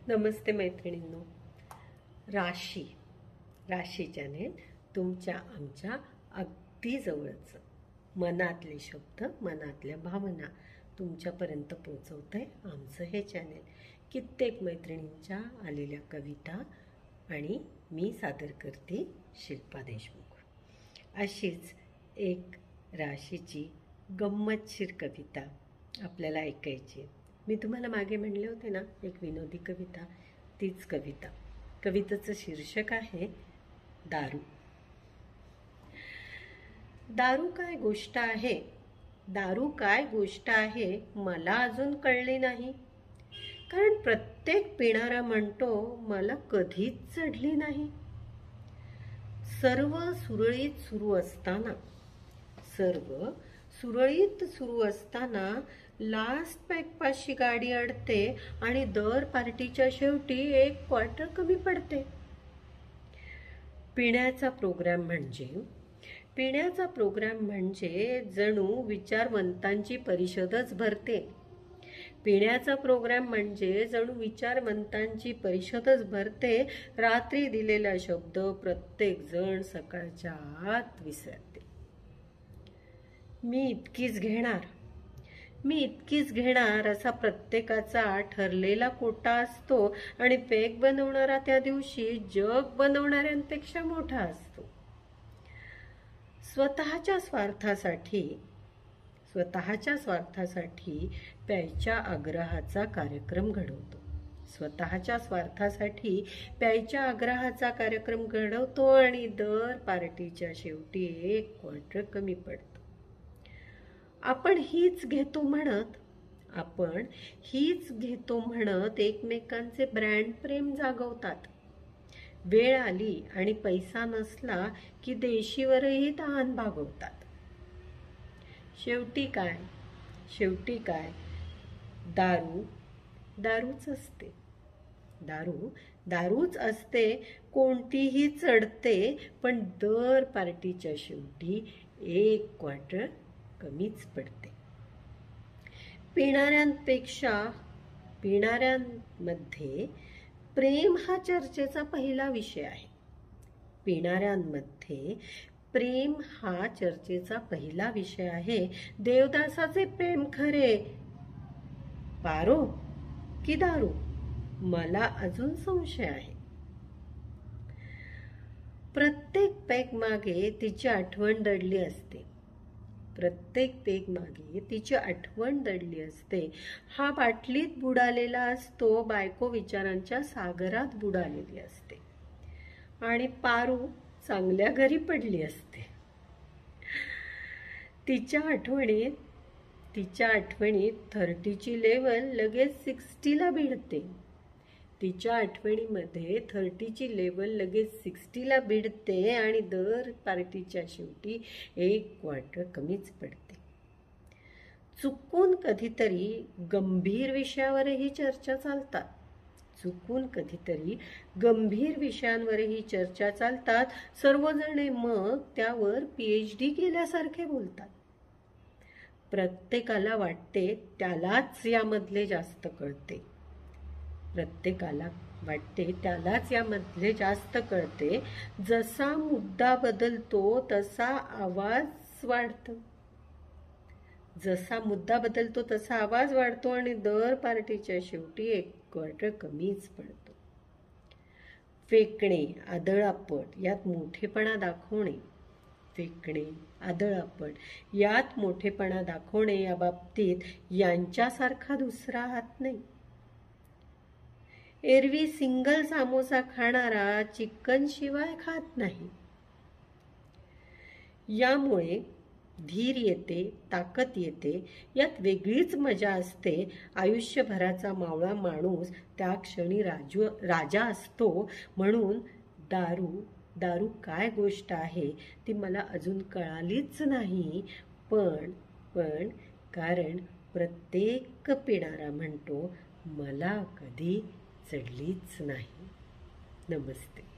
नमस्ते मैत्रिणींनो. राशी चॅनेल तुमच्या आमच्या अगदी जवळचं मनातले शब्द, मनातल्या भावना तुमच्यापर्यंत पोहोचवतंय आमचं हे चॅनेल. कित्येक मैत्रिणींच्या आलेल्या कविता आणि मी सादर करते शिल्पा देशमुख. अशीच एक राशीची गंमतशीर कविता आपल्याला ऐकायची. मी तुम्हाला मागे म्हणले होते ना एक विनोदी कविता, तीच कविता. कवितेचं शीर्षक आहे दारू. दारू काय गोष्ट आहे, दारू काय गोष्ट आहे मला अजून कळली नाही. कारण प्रत्येक पिणारा म्हणतो मला कधीच चढली नाही. सर्व सुरळीत सुरू असताना लास्ट पॅक पाशी गाडी अडते आणि दर पार्टीच्या शेवटी एक क्वार्टर कमी पडते. पिण्याचा प्रोग्राम म्हणजे जणू विचारवंतांची परिषदच भरते. रात्री दिलेला शब्द प्रत्येक जण सकाळच्या आत विसरते. मी इतकीच घेणार असा प्रत्येकाचा ठरलेला कोटा असतो आणि पेग बनवणारा त्या दिवशी जग बनवणाऱ्यांपेक्षा मोठा असतो. स्वतःच्या स्वार्थासाठी प्यायच्या आग्रहाचा कार्यक्रम घडवतो आणि दर पार्टीच्या शेवटी एक क्वार्टर कमी पडतो. आपण हीच घेतो म्हणत एकमेकांचे ब्रँड प्रेम जागवतात. वेळ आली आणि पैसा नसला की देशीवरही तहान भागवतात. शेवटी काय दारूच असते. कोणतीही चढते पण दर पार्टीच्या शेवटी एक क्वार्टर कमीच पडते. पिणाऱ्यांमध्ये प्रेम हा चर्चेचा पहिला विषय आहे. देवदासाचे प्रेम खरे पारो की दारू, मला अजून संशय आहे. प्रत्येक पेग मागे तिची आठवण दडली असते. हा बाटलीत बुडालेला असतो, बायको विचारांच्या सागरात बुडालेली असते आणि पारू चांगल्या घरी पडली असते. तिच्या आठवणीत 30ची लेवल लगेच 60ला भिडते आणि दर पार्टीच्या शेवटी एक क्वार्टर कमीच पडते. चुकून कधीतरी गंभीर विषयांवरही चर्चा चालतात. सर्वजण मग त्यावर PhD केल्यासारखे बोलतात. प्रत्येकाला वाटते त्यालाच यामधले जास्त कळते. जसा मुद्दा बदलतो तसा आवाज वाढतो आणि दर पार्टीच्या शेवटी एक क्वार्टर कमीच पडतो. फेकणे, आदळापट यात मोठेपणा दाखवणे या बाबतीत यांच्यासारखा दुसरा हात नाही. एरवी सिंगल सामोसा खाणारा चिकन शिवाय खात नाही. यामुळे धीर येते, ताकद येते. यात वेगळीच मजा असते. आयुष्यभराचा मावळा माणूस त्या क्षणी राजा असतो. म्हणून दारू काय गोष्ट आहे ती मला अजून कळालीच नाही. पण कारण प्रत्येक पिणारा म्हणतो मला कधी चढलीच नाही. नमस्ते.